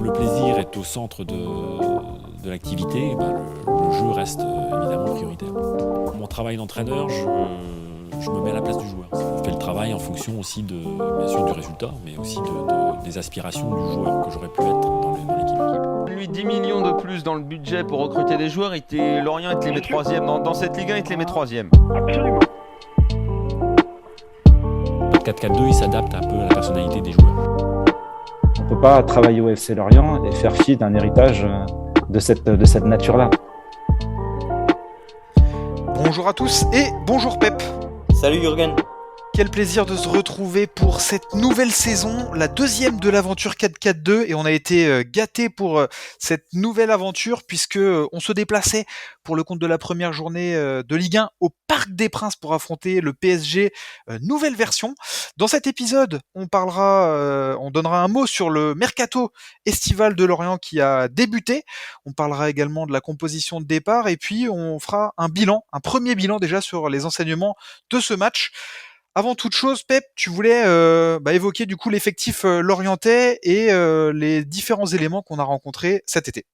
le plaisir est au centre de l'activité, le jeu reste évidemment prioritaire. Mon travail d'entraîneur, je me mets à la place du joueur. Je fais le travail en fonction aussi bien sûr du résultat, mais aussi des aspirations du joueur que j'aurais pu être dans l'équipe. Lui, 10 millions de plus dans le budget pour recruter des joueurs, Lorient, il te les met troisième. Dans cette Ligue 1, il te les met troisième. Absolument. Le 4-4-2, il s'adapte un peu à la personnalité des joueurs. On ne peut pas travailler au FC Lorient et faire fi d'un héritage de cette nature-là. Bonjour à tous et bonjour Pep. Salut Jürgen. Quel plaisir de se retrouver pour cette nouvelle saison, la deuxième de l'aventure 4-4-2, et on a été gâtés pour cette nouvelle aventure puisque on se déplaçait pour le compte de la première journée de Ligue 1 au Parc des Princes pour affronter le PSG, nouvelle version. Dans cet épisode, on donnera un mot sur le mercato estival de Lorient qui a débuté. On parlera également de la composition de départ et puis on fera un premier bilan déjà sur les enseignements de ce match. Avant toute chose, Pep, tu voulais évoquer du coup l'effectif lorientais et les différents éléments qu'on a rencontrés cet été.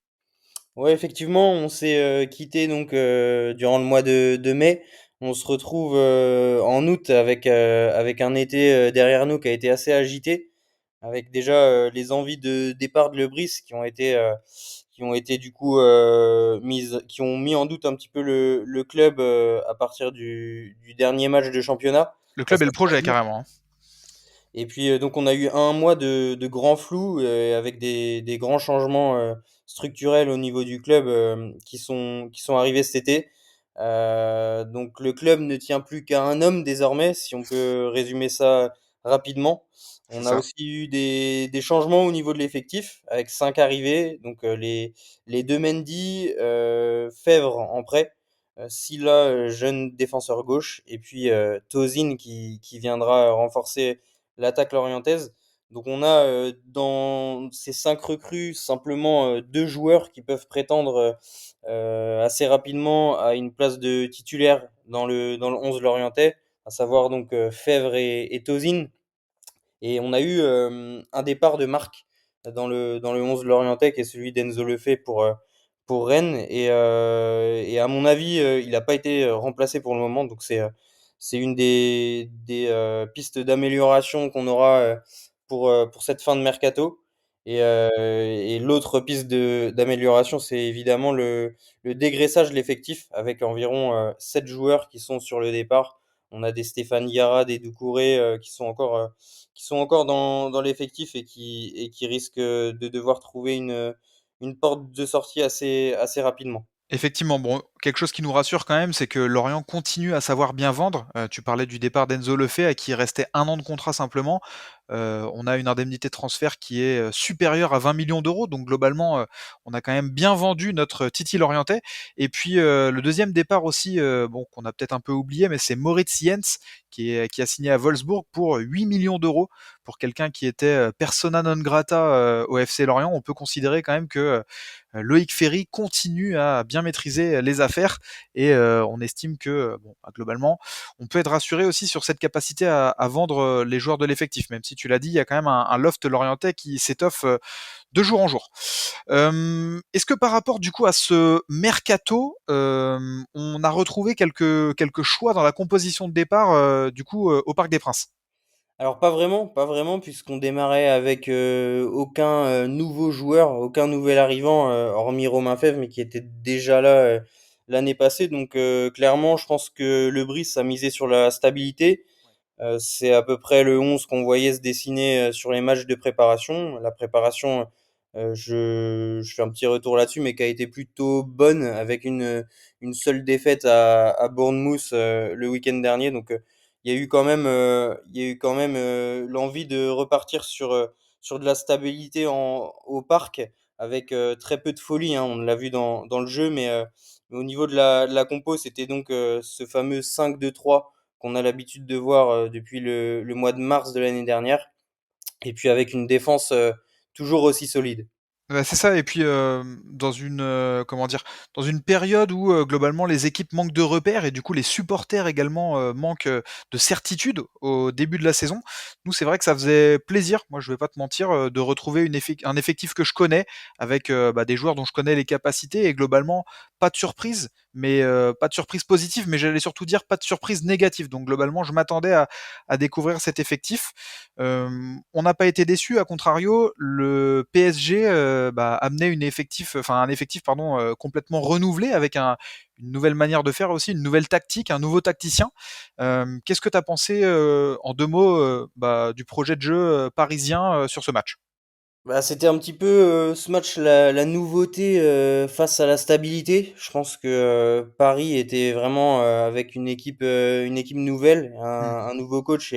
Ouais, effectivement, on s'est quitté donc durant le mois de mai. On se retrouve en août avec un été derrière nous qui a été assez agité, avec déjà les envies de départ de Lebris qui ont été du coup qui ont mis en doute un petit peu le club à partir du dernier match de championnat Le club face et à le projet Strasbourg. carrément. Et puis donc on a eu un mois de grand flou avec des grands changements structurels au niveau du club qui sont arrivés cet été. Donc le club ne tient plus qu'à un homme désormais, si on peut résumer ça rapidement. C'est On a ça. aussi eu des changements au niveau de l'effectif avec 5 arrivées, donc les deux Mendy, Fèvre en prêt, Sylla, jeune défenseur gauche, et puis Tozin qui viendra renforcer l'attaque lorientaise. Donc on a dans ces 5 recrues simplement 2 joueurs qui peuvent prétendre assez rapidement à une place de titulaire dans le 11 lorientais, à savoir donc Fèvre et Tozin. Et on a eu un départ de marque dans le 11 lorientais qui est celui d'Enzo Lefebvre pour Rennes. Et à mon avis, il n'a pas été remplacé pour le moment. Donc c'est une des pistes d'amélioration qu'on aura pour cette fin de mercato. Et l'autre piste d'amélioration, c'est évidemment le dégraissage de l'effectif avec environ 7 joueurs qui sont sur le départ. On a des Stéphane Yara, des Doucouré qui sont encore dans l'effectif et qui risquent de devoir trouver une porte de sortie assez rapidement. Effectivement, bon, quelque chose qui nous rassure quand même, c'est que Lorient continue à savoir bien vendre. Tu parlais du départ d'Enzo Lefebvre, à qui il restait 1 an de contrat simplement. On a une indemnité de transfert qui est supérieure à 20 millions d'euros, donc globalement, on a quand même bien vendu notre Titi Lorientais. Et puis le deuxième départ aussi, qu'on a peut-être un peu oublié, mais c'est Moritz Jens qui a signé à Wolfsburg pour 8 millions d'euros. Pour quelqu'un qui était persona non grata au FC Lorient, on peut considérer quand même que Loïc Ferry continue à bien maîtriser les affaires et on estime que globalement, on peut être rassuré aussi sur cette capacité à vendre les joueurs de l'effectif, même si tu l'as dit, il y a quand même un loft lorientais qui s'étoffe de jour en jour. Est-ce que par rapport du coup à ce mercato, on a retrouvé quelques choix dans la composition de départ du coup au Parc des Princes? Alors pas vraiment puisqu'on démarrait avec aucun nouveau joueur, aucun nouvel arrivant, hormis Romain Fèvre, mais qui était déjà là l'année passée. Donc clairement, je pense que Le Brice a misé sur la stabilité. C'est à peu près le 11 qu'on voyait se dessiner sur les matchs de préparation. La préparation, je fais un petit retour là-dessus, mais qui a été plutôt bonne avec une seule défaite à Bournemouth le week-end dernier. Donc il y a eu quand même l'envie de repartir sur de la stabilité au parc avec très peu de folie, hein. On l'a vu dans le jeu, mais au niveau de la compo, c'était donc ce fameux 5-2-3 qu'on a l'habitude de voir depuis le mois de mars de l'année dernière, et puis avec une défense toujours aussi solide. Bah, c'est ça et puis, dans une, comment dire? Dans une période où, globalement les équipes manquent de repères et du coup les supporters également, manquent, de certitude au début de la saison. Nous, c'est vrai que ça faisait plaisir, moi je vais pas te mentir, de retrouver un effectif que je connais avec, bah, des joueurs dont je connais les capacités et globalement pas de surprise, mais, pas de surprise positive, mais j'allais surtout dire pas de surprise négative. Donc globalement, je m'attendais à découvrir cet effectif. On n'a pas été déçus, à contrario, le PSG bah, amenait un effectif pardon, complètement renouvelé avec une nouvelle manière de faire aussi, une nouvelle tactique, un nouveau tacticien. Qu'est-ce que tu as pensé en deux mots bah, du projet de jeu parisien sur ce match? Bah, c'était un petit peu, ce match la nouveauté, face à la stabilité. Je pense que, Paris était vraiment, avec une équipe nouvelle, Hmm. un nouveau coach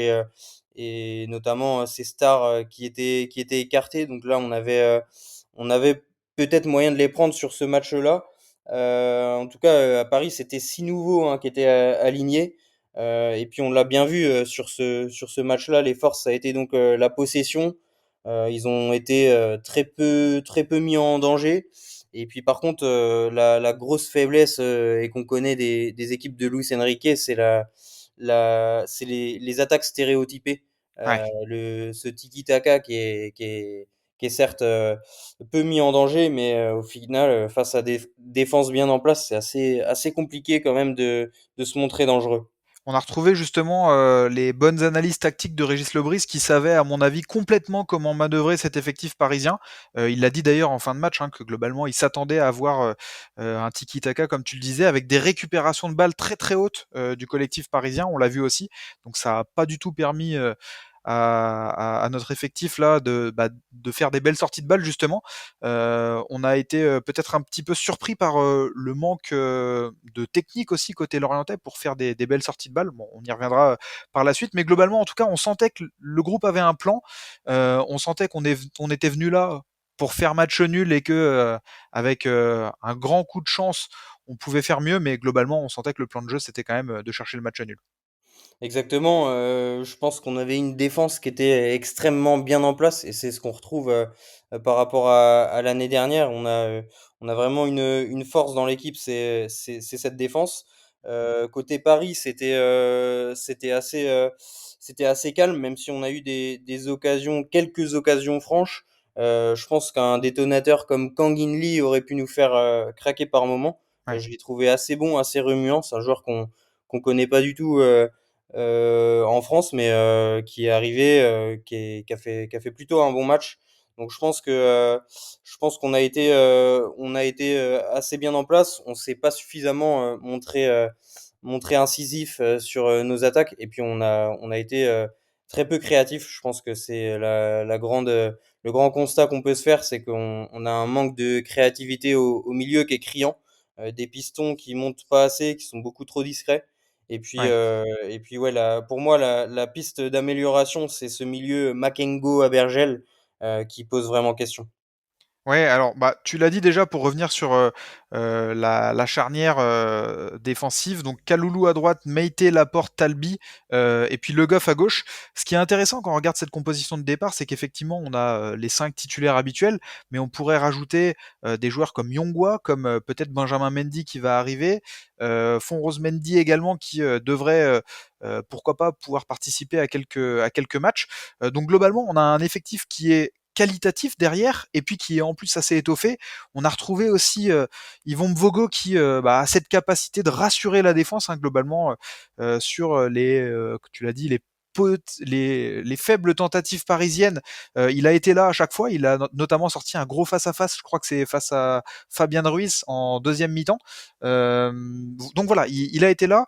et notamment, ses stars, qui étaient écartées. Donc là, on avait peut-être moyen de les prendre sur ce match-là. En tout cas, à Paris, c'était 6 nouveaux, hein, qui étaient, alignés, et puis on l'a bien vu, sur ce match-là. Les forces, ça a été donc, la possession. Ils ont été très peu mis en danger. Et puis par contre, la grosse faiblesse et qu'on connaît des équipes de Luis Enrique, c'est les attaques stéréotypées. Ouais. Ce tiki-taka qui est certes peu mis en danger, mais au final, face à des défenses bien en place, c'est assez compliqué quand même de se montrer dangereux. On a retrouvé justement les bonnes analyses tactiques de Régis Lebris qui savait, à mon avis, complètement comment manœuvrer cet effectif parisien. Il l'a dit d'ailleurs en fin de match, hein, que globalement, il s'attendait à avoir un tiki-taka, comme tu le disais, avec des récupérations de balles très très hautes du collectif parisien. On l'a vu aussi. Donc ça n'a pas du tout permis à notre effectif là de faire des belles sorties de balles justement. On a été peut-être un petit peu surpris par le manque de technique aussi côté Lorientais pour faire des belles sorties de balles. Bon, on y reviendra par la suite, mais globalement, en tout cas, on sentait que le groupe avait un plan. On sentait on était venu là pour faire match nul et que avec un grand coup de chance, on pouvait faire mieux, mais globalement, on sentait que le plan de jeu, c'était quand même de chercher le match nul. Exactement, je pense qu'on avait une défense qui était extrêmement bien en place et c'est ce qu'on retrouve, par rapport à l'année dernière. On a vraiment une force dans l'équipe, c'est cette défense. Côté Paris, c'était assez calme, même si on a eu des occasions, quelques occasions franches. Je pense qu'un détonateur comme Kang In Lee aurait pu nous faire, craquer par moment. Ouais. Je l'ai trouvé assez bon, assez remuant. C'est un joueur qu'on connaît pas du tout, en France, mais qui est arrivé, qui a fait plutôt un bon match. Donc je pense on a été assez bien en place. On s'est pas suffisamment montré incisif sur nos attaques, et puis on a été très peu créatif. Je pense que c'est le grand constat qu'on peut se faire, c'est qu'on a un manque de créativité au milieu qui est criant, des pistons qui montent pas assez, qui sont beaucoup trop discrets. Ouais. Et puis ouais, pour moi, la piste d'amélioration, c'est ce milieu Makengo à Bergel qui pose vraiment question. Ouais, alors bah, tu l'as dit déjà pour revenir sur la charnière défensive, donc Kaloulou à droite, Meïté, Laporte, Talbi, et puis Le Goff à gauche. Ce qui est intéressant quand on regarde cette composition de départ, c'est qu'effectivement on a les 5 titulaires habituels, mais on pourrait rajouter des joueurs comme Yongwa, comme peut-être Benjamin Mendy qui va arriver, Fonrose Mendy également qui devrait pourquoi pas pouvoir participer à quelques matchs. Donc globalement, on a un effectif qui est qualitatif derrière et puis qui est en plus assez étoffé. On a retrouvé aussi Yvon Mvogo qui bah, a cette capacité de rassurer la défense hein, globalement sur tu l'as dit, les faibles tentatives parisiennes. Il a été là à chaque fois. Il a notamment sorti un gros face-à-face. Je crois que c'est face à Fabien Ruiz en deuxième mi-temps. Donc voilà, il a été là.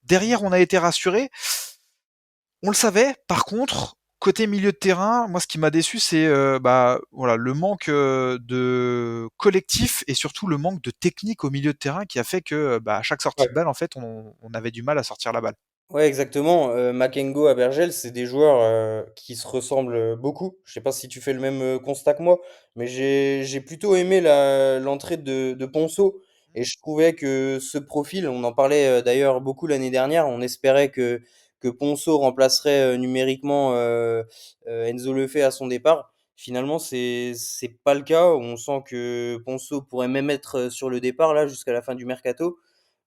Derrière, on a été rassuré. On le savait. Par contre, côté milieu de terrain, moi, ce qui m'a déçu, c'est bah voilà le manque de collectif et surtout le manque de technique au milieu de terrain qui a fait que bah, à chaque sortie de Ouais. balle, en fait, on avait du mal à sortir la balle. Ouais, exactement. Makengo à Bergel, c'est des joueurs qui se ressemblent beaucoup. Je sais pas si tu fais le même constat que moi, mais j'ai plutôt aimé l'entrée de Ponceau. Et je trouvais que ce profil, on en parlait d'ailleurs beaucoup l'année dernière, on espérait que Ponceau remplacerait numériquement Enzo Lefebvre à son départ. finalement, c'est pas le cas. On sent que Ponceau pourrait même être sur le départ là jusqu'à la fin du mercato.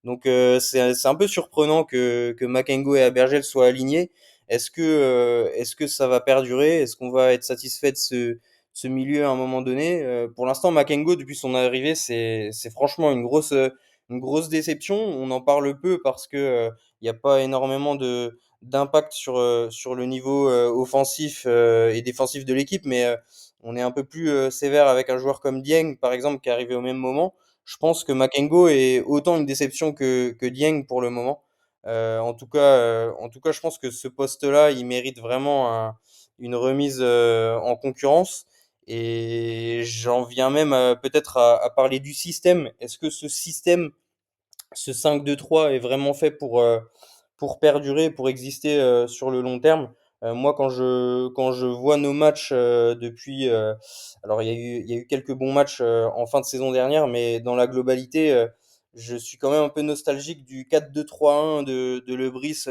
Donc c'est un peu surprenant que Makengo et Abergel soient alignés. Est-ce que ça va perdurer? Est-ce qu'on va être satisfait de ce milieu à un moment donné? Pour l'instant, Makengo, depuis son arrivée, c'est franchement une grosse déception. On en parle peu parce que il n'y a pas énormément d'impact sur le niveau offensif et défensif de l'équipe, mais on est un peu plus sévère avec un joueur comme Dieng, par exemple, qui est arrivé au même moment. Je pense que Makengo est autant une déception que Dieng pour le moment. En tout cas, je pense que ce poste-là, il mérite vraiment une remise en concurrence. Et j'en viens même peut-être à parler du système. Est-ce que ce système, ce 5-2-3, est vraiment fait pour perdurer, pour exister sur le long terme? Moi, quand je vois nos matchs depuis, alors il y a eu quelques bons matchs en fin de saison dernière, mais dans la globalité, je suis quand même un peu nostalgique du 4-2-3-1 de Le Briss,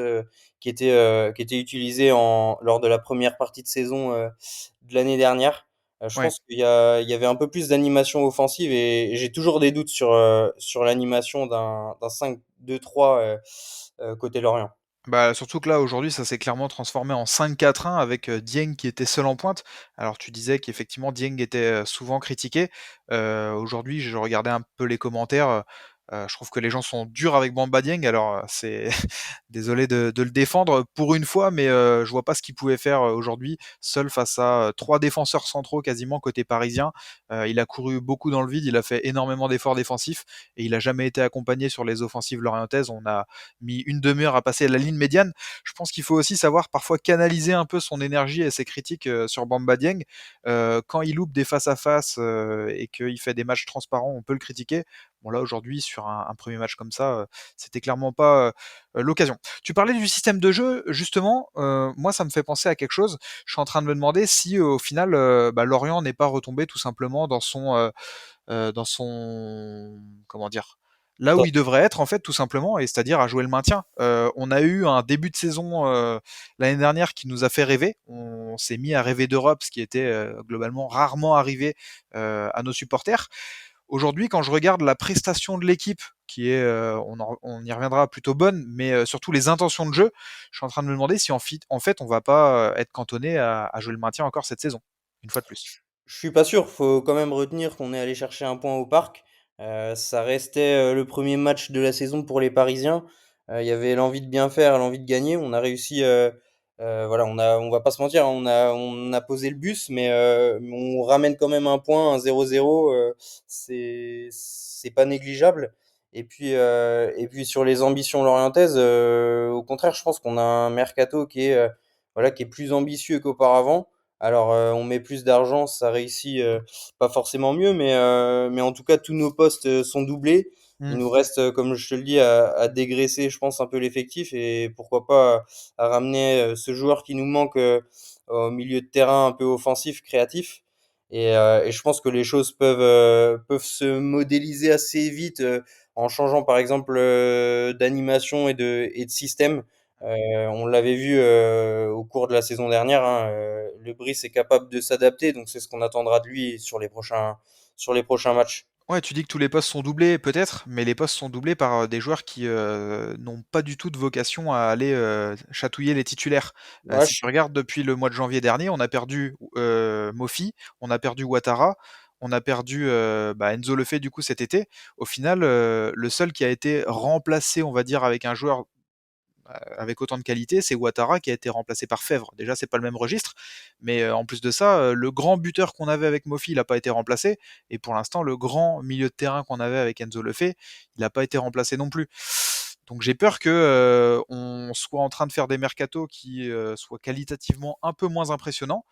qui était utilisé lors de la première partie de saison de l'année dernière. Je Ouais. pense qu'il y avait un peu plus d'animation offensive, et j'ai toujours des doutes sur l'animation d'un 5-2-3 côté Lorient. Bah, surtout que là, aujourd'hui, ça s'est clairement transformé en 5-4-1 avec, Dieng qui était seul en pointe. Alors tu disais qu'effectivement Dieng était, souvent critiqué. Aujourd'hui, je regardais un peu les commentaires, je trouve que les gens sont durs avec Bamba Dieng. Alors, c'est désolé de le défendre pour une fois, mais, je vois pas ce qu'il pouvait faire, aujourd'hui, seul face à, 3 défenseurs centraux quasiment côté parisien. Il a couru beaucoup dans le vide, il a fait énormément d'efforts défensifs et il a jamais été accompagné sur les offensives lorientaises. On a mis une demi-heure à passer la ligne médiane. Je pense qu'il faut aussi savoir parfois canaliser un peu son énergie et ses critiques sur Bamba Dieng. Quand il loupe des face-à-face et qu'il fait des matchs transparents, on peut le critiquer. Bon là aujourd'hui sur un premier match comme ça, c'était clairement pas l'occasion. Tu parlais du système de jeu, justement, moi ça me fait penser à quelque chose. Je suis en train de me demander si au final Lorient n'est pas retombé tout simplement dans son comment dire, là où il devrait être en fait tout simplement, et c'est-à-dire à jouer le maintien. On a eu un début de saison l'année dernière qui nous a fait rêver. On s'est mis à rêver d'Europe, ce qui était globalement rarement arrivé à nos supporters. Aujourd'hui, quand je regarde la prestation de l'équipe, qui est, on y reviendra, plutôt bonne, mais surtout les intentions de jeu, je suis en train de me demander si en fait on va pas être cantonné à jouer le maintien encore cette saison, une fois de plus. Je suis pas sûr, faut quand même retenir qu'on est allé chercher un point au Parc. Ça restait le premier match de la saison pour les Parisiens. Il y avait l'envie de bien faire, l'envie de gagner. On a réussi, voilà, on va pas se mentir, hein, on a posé le bus, mais on ramène quand même un point, un 0-0, c'est pas négligeable. Et puis sur les ambitions lorientaises, au contraire, je pense qu'on a un mercato voilà, qui est plus ambitieux qu'auparavant. Alors, on met plus d'argent, ça réussit, pas forcément mieux, mais en tout cas, tous nos postes sont doublés. Il Mmh. nous reste, comme je te le dis, à dégraisser, je pense, un peu l'effectif, et pourquoi pas à ramener ce joueur qui nous manque au milieu de terrain un peu offensif, créatif. Et je pense que les choses peuvent se modéliser assez vite en changeant, par exemple, d'animation et de système. On l'avait vu au cours de la saison dernière, hein, Le Brice est capable de s'adapter, donc c'est ce qu'on attendra de lui sur les prochains matchs. Ouais, tu dis que tous les postes sont doublés, peut-être, mais les postes sont doublés par des joueurs qui n'ont pas du tout de vocation à aller chatouiller les titulaires. Ouais, Si tu regardes depuis le mois de janvier dernier, on a perdu Mofi, on a perdu Ouattara, on a perdu Enzo Lefebvre du coup cet été. Au final, le seul qui a été remplacé, on va dire, avec un joueur avec autant de qualité, c'est Ouattara qui a été remplacé par Fèvre. Déjà, c'est pas le même registre, mais en plus de ça, le grand buteur qu'on avait avec Mofi, il n'a pas été remplacé, et pour l'instant, le grand milieu de terrain qu'on avait avec Enzo Lefebvre, il n'a pas été remplacé non plus. Donc j'ai peur que on soit en train de faire des mercatos qui soient qualitativement un peu moins impressionnants.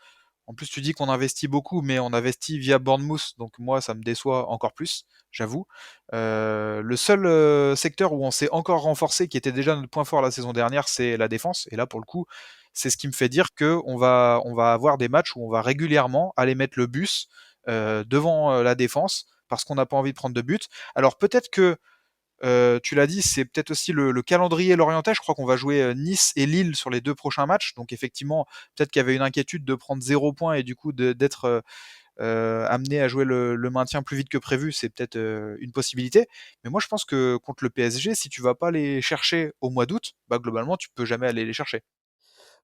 En plus, tu dis qu'on investit beaucoup, mais on investit via Bournemouth, donc moi, ça me déçoit encore plus, j'avoue. Le seul secteur où on s'est encore renforcé, qui était déjà notre point fort la saison dernière, c'est la défense. Et là, pour le coup, c'est ce qui me fait dire qu'on va avoir des matchs où on va régulièrement aller mettre le bus devant la défense, parce qu'on n'a pas envie de prendre de but. Alors peut-être que Tu l'as dit, c'est peut-être aussi le calendrier lorientais. Je crois qu'on va jouer Nice et Lille sur les 2 prochains matchs. Donc effectivement, peut-être qu'il y avait une inquiétude de prendre 0 points et du coup d'être amené à jouer le maintien plus vite que prévu, c'est peut-être une possibilité. Mais moi, je pense que contre le PSG, si tu vas pas les chercher au mois d'août, bah globalement, tu peux jamais aller les chercher.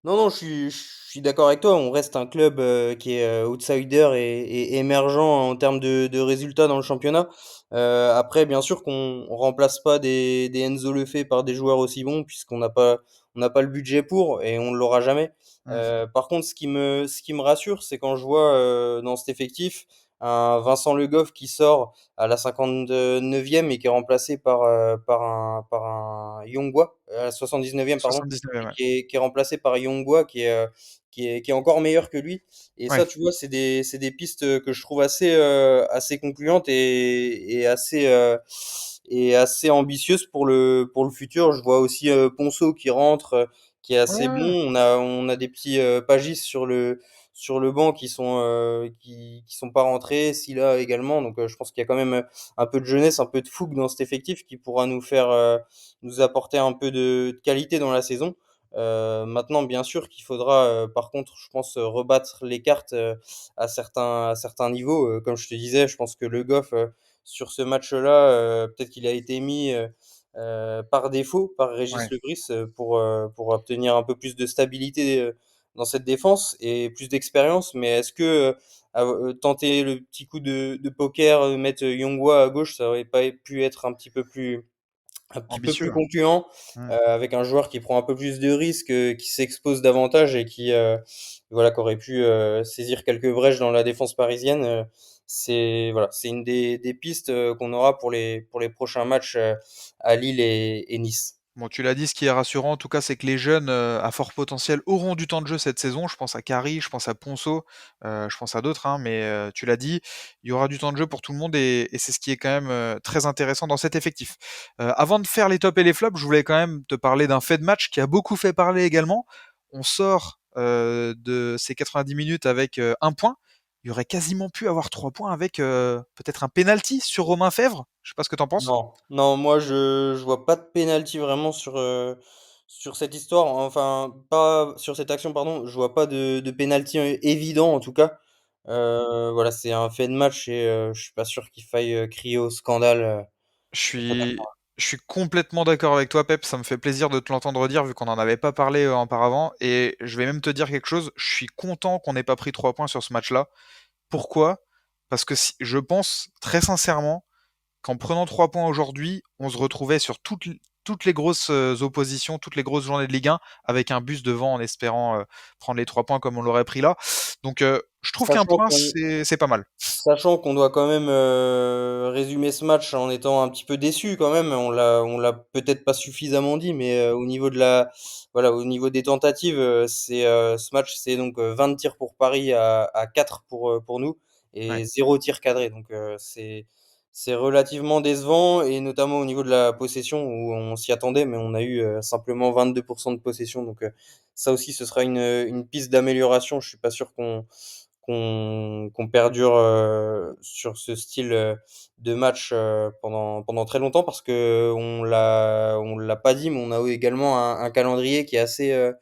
Non, non, je suis d'accord avec toi. On reste un club qui est outsider et émergent en termes de résultats dans le championnat. Après, bien sûr qu'on remplace pas des Enzo Lefebvre par des joueurs aussi bons, puisqu'on n'a pas le budget pour et on ne l'aura jamais. Mm. Par contre, ce qui me rassure, c'est quand je vois dans cet effectif un Vincent Le Goff qui sort à la 59e et qui est remplacé par un Yongwa, à la 79e, pardon, 79e, et ouais. qui est remplacé par Yongwa, qui est encore meilleur que lui. Et Ouais, ça, tu vois, c'est des pistes que je trouve assez concluantes et assez ambitieuses pour le futur. Je vois aussi Ponceau qui rentre, qui est ouais, assez bon. ouais. On a des petits Pagis sur le banc qui sont pas rentrés, Silla également. Donc je pense qu'il y a quand même un peu de jeunesse, un peu de fougue dans cet effectif qui pourra nous apporter un peu de qualité dans la saison. Maintenant, bien sûr qu'il faudra, par contre, je pense, rebattre les cartes à certains niveaux. Comme je te disais, je pense que Le Goff, sur ce match-là, peut-être qu'il a été mis par défaut par Régis Ouais. Lebris, pour obtenir un peu plus de stabilité dans cette défense et plus d'expérience. Mais est-ce que tenter le petit coup de poker, mettre Yongwa à gauche, ça aurait pas pu être un petit peu plus Ambitieux. concluant, Mm. avec un joueur qui prend un peu plus de risques, qui s'expose davantage et qui aurait pu saisir quelques brèches dans la défense parisienne. C'est une des pistes qu'on aura pour les prochains matchs à Lille et Nice. Bon, tu l'as dit, ce qui est rassurant, en tout cas, c'est que les jeunes à fort potentiel auront du temps de jeu cette saison. Je pense à Carry, je pense à Ponceau, je pense à d'autres, hein, mais tu l'as dit, il y aura du temps de jeu pour tout le monde et c'est ce qui est quand même très intéressant dans cet effectif. Avant de faire les tops et les flops, je voulais quand même te parler d'un fait de match qui a beaucoup fait parler également. On sort de ces 90 minutes avec un point. Il y aurait quasiment pu avoir 3 points avec peut-être un penalty sur Romain Fèvre. Je sais pas ce que t'en penses. Non, non, moi je vois pas de penalty vraiment sur cette histoire. Enfin, pas sur cette action, pardon. Je vois pas de penalty évident en tout cas. Voilà, c'est un fait de match et je suis pas sûr qu'il faille crier au scandale Je sur cette suis, action. je suis complètement d'accord avec toi, Pep. Ça me fait plaisir de te l'entendre dire, vu qu'on n'en avait pas parlé auparavant. Et je vais même te dire quelque chose. Je suis content qu'on n'ait pas pris 3 points sur ce match-là. Pourquoi? Parce que je pense très sincèrement qu'en prenant 3 points aujourd'hui, on se retrouvait sur toutes les grosses oppositions, toutes les grosses journées de Ligue 1, avec un bus devant en espérant prendre les 3 points comme on l'aurait pris là. Donc je trouve qu'un Sachant point, qu'on c'est pas mal. Sachant qu'on doit quand même résumer ce match en étant un petit peu déçu quand même. On l'a peut-être pas suffisamment dit, mais au niveau des tentatives, ce match, c'est donc 20 tirs pour Paris à 4 pour nous Ouais, et 0 tir cadré. Donc c'est relativement décevant et notamment au niveau de la possession où on s'y attendait, mais on a eu simplement 22% de possession. Donc ça aussi, ce sera une piste d'amélioration. Je suis pas sûr qu'on perdure sur ce style de match pendant très longtemps parce que on l'a pas dit, mais on a également un calendrier qui est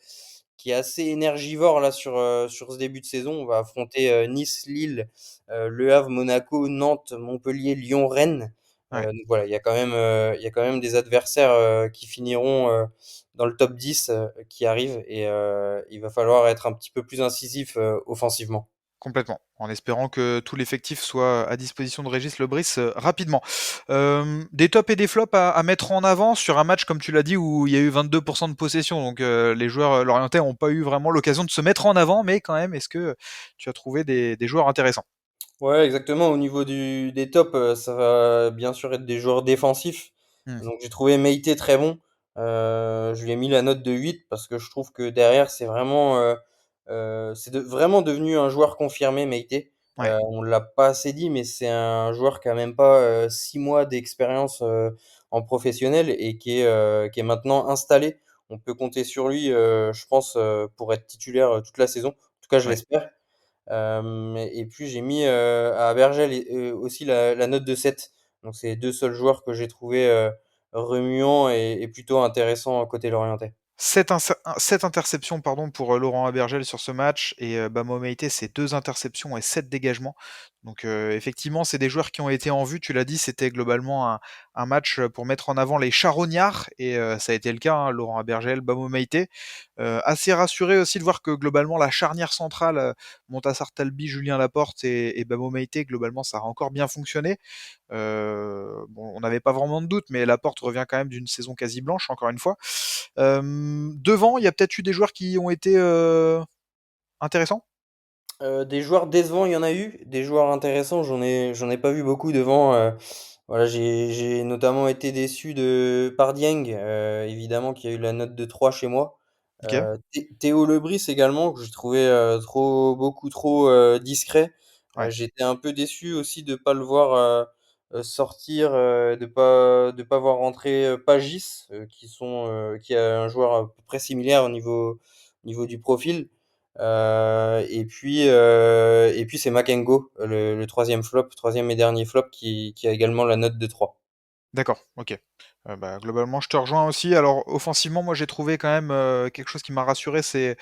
assez énergivore là sur ce début de saison. On va affronter Nice, Lille, Le Havre, Monaco, Nantes, Montpellier, Lyon, Rennes. ouais. Donc voilà, il y a quand même des adversaires qui finiront dans le top 10 qui arrivent et il va falloir être un petit peu plus incisif offensivement. Complètement, en espérant que tout l'effectif soit à disposition de Régis Lebris rapidement. Des tops et des flops à mettre en avant sur un match, comme tu l'as dit, où il y a eu 22% de possession, donc les joueurs lorientais n'ont pas eu vraiment l'occasion de se mettre en avant, mais quand même, est-ce que tu as trouvé des joueurs intéressants? Ouais, exactement. Au niveau des tops, ça va bien sûr être des joueurs défensifs. Hmm. Donc j'ai trouvé Meïté très bon. Je lui ai mis la note de 8 parce que je trouve que derrière, c'est vraiment devenu un joueur confirmé, Meïté. Ouais, On l'a pas assez dit, mais c'est un joueur qui a même pas 6 mois d'expérience en professionnel et qui est maintenant installé. On peut compter sur lui, je pense, pour être titulaire toute la saison. En tout cas, je ouais, l'espère. Et puis j'ai mis à Bergel aussi la note de 7. Donc c'est les deux seuls joueurs que j'ai trouvé remuant et plutôt intéressant côté lorientais. 7 interceptions pardon, pour Laurent Abergel sur ce match et Bamo Meïté, c'est 2 interceptions et 7 dégagements. Donc effectivement, c'est des joueurs qui ont été en vue. Tu l'as dit, c'était globalement un match pour mettre en avant les charognards et ça a été le cas, hein, Laurent Abergel, Bamo Meïté. Assez rassuré aussi de voir que globalement la charnière centrale, Montassar Talbi, Julien Laporte et Bamo Meïté, globalement ça a encore bien fonctionné. Bon, on n'avait pas vraiment de doute, mais Laporte revient quand même d'une saison quasi blanche, encore une fois. Devant, il y a peut-être eu des joueurs qui ont été intéressants. Des joueurs décevants, il y en a eu. Des joueurs intéressants, j'en ai pas vu beaucoup devant. Voilà, j'ai notamment été déçu de par Dieng, évidemment, qui a eu la note de 3 chez moi. Ok. Théo Lebris également, que j'ai trouvé beaucoup trop discret. Ouais. J'étais un peu déçu aussi de pas le voir sortir, de pas voir rentrer Pagis, qui est un joueur à peu près similaire au niveau du profil. Et puis c'est Makengo, le troisième flop, troisième et dernier flop, qui a également la note de 3. D'accord, ok. Bah, globalement, je te rejoins aussi. Alors, offensivement, moi, j'ai trouvé quand même quelque chose qui m'a rassuré, c'est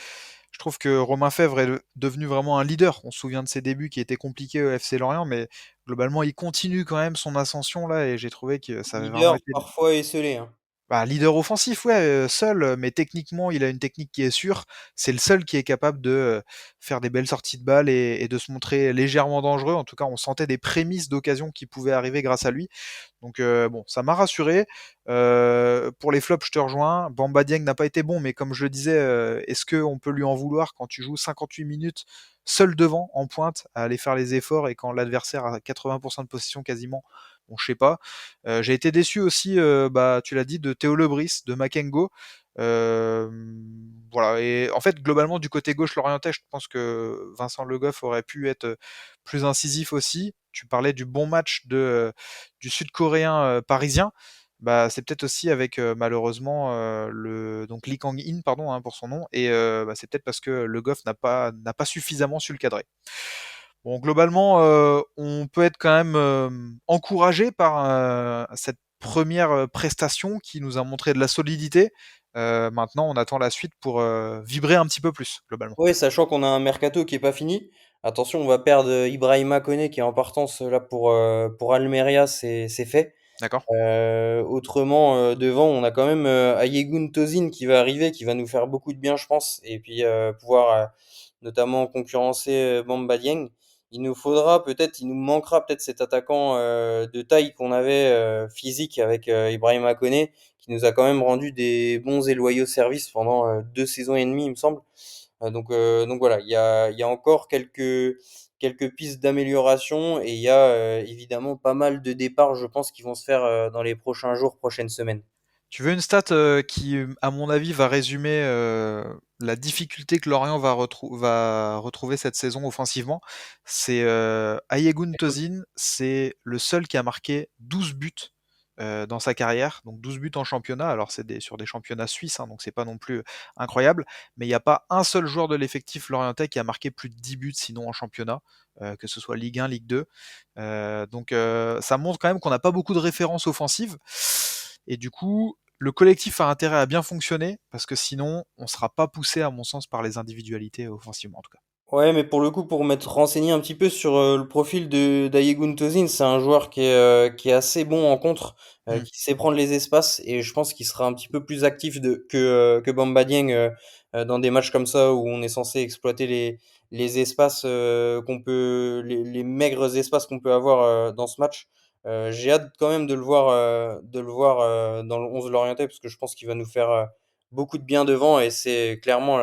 je trouve que Romain Fèvre est devenu vraiment un leader. On se souvient de ses débuts qui étaient compliqués au FC Lorient, mais globalement, il continue quand même son ascension là, et j'ai trouvé que ça avait vraiment Leader été parfois esselé, hein. bah, leader offensif, ouais, seul, mais techniquement, il a une technique qui est sûre. C'est le seul qui est capable de faire des belles sorties de balles et de se montrer légèrement dangereux. En tout cas, on sentait des prémices d'occasion qui pouvaient arriver grâce à lui. Donc bon, ça m'a rassuré. Pour les flops, je te rejoins. Bamba Dieng n'a pas été bon, mais comme je le disais, est-ce qu'on peut lui en vouloir quand tu joues 58 minutes seul devant, en pointe, à aller faire les efforts et quand l'adversaire a 80% de possession quasiment? Bon, je sais pas. J'ai été déçu aussi, bah, tu l'as dit, de Théo Lebris, de Makengo. Euh, voilà. Et en fait, globalement, du côté gauche l'orientais, je pense que Vincent Le Goff aurait pu être plus incisif aussi. Tu parlais du bon match du Sud-Coréen parisien. Bah, c'est peut-être aussi avec malheureusement le donc Lee Kang-in pardon hein, pour son nom et bah, c'est peut-être parce que Le Goff n'a pas suffisamment su le cadrer. Bon, globalement, on peut être quand même encouragé par cette première prestation qui nous a montré de la solidité. Maintenant, on attend la suite pour vibrer un petit peu plus, globalement. Ouais, sachant qu'on a un mercato qui est pas fini. Attention, on va perdre Ibrahima Koné qui est en partance là pour Almeria, c'est fait. D'accord? Autrement, devant, on a quand même Ayegun Tozin qui va arriver, qui va nous faire beaucoup de bien, je pense, et puis pouvoir notamment concurrencer Bamba Dieng. Il nous manquera peut-être cet attaquant de taille qu'on avait physique avec Ibrahima Koné, qui nous a quand même rendu des bons et loyaux services pendant 2 saisons et demie, il me semble. Donc voilà, il y a encore quelques pistes d'amélioration et il y a évidemment pas mal de départs, je pense, qui vont se faire dans les prochains jours, prochaines semaines. Tu veux une stat qui, à mon avis, va résumer la difficulté que Lorient va retrouver cette saison offensivement? C'est Ayegun Tozin, c'est le seul qui a marqué 12 buts dans sa carrière, donc 12 buts en championnat. Alors c'est sur des championnats suisses, hein, donc c'est pas non plus incroyable, mais il n'y a pas un seul joueur de l'effectif lorientais qui a marqué plus de 10 buts sinon en championnat, que ce soit Ligue 1, Ligue 2. Donc ça montre quand même qu'on n'a pas beaucoup de références offensives. Et du coup, le collectif a intérêt à bien fonctionner, parce que sinon, on sera pas poussé, à mon sens, par les individualités offensivement, en tout cas. Ouais, mais pour le coup, pour m'être renseigné un petit peu sur le profil de d'Ayegun Tozin, c'est un joueur qui est assez bon en contre, Hmm. qui sait prendre les espaces et je pense qu'il sera un petit peu plus actif que Bamba Dieng dans des matchs comme ça où on est censé exploiter les espaces les maigres espaces qu'on peut avoir dans ce match. J'ai hâte quand même de le voir dans le 11 Lorientais parce que je pense qu'il va nous faire beaucoup de bien devant et c'est clairement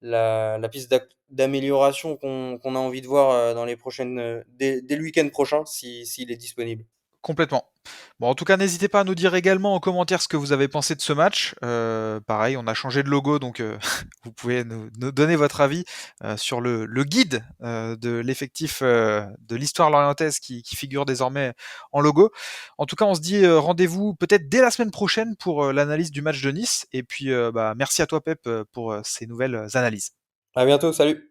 la piste d'amélioration qu'on a envie de voir dans les prochaines, dès le week-end prochain, s'il est disponible. Complètement. Bon, en tout cas, n'hésitez pas à nous dire également en commentaire ce que vous avez pensé de ce match. Pareil, on a changé de logo, donc vous pouvez nous donner votre avis sur le guide de l'effectif de l'histoire lorientaise qui figure désormais en logo. En tout cas, on se dit rendez-vous peut-être dès la semaine prochaine pour l'analyse du match de Nice. Et puis, bah, merci à toi, Pep, pour ces nouvelles analyses. À bientôt, salut!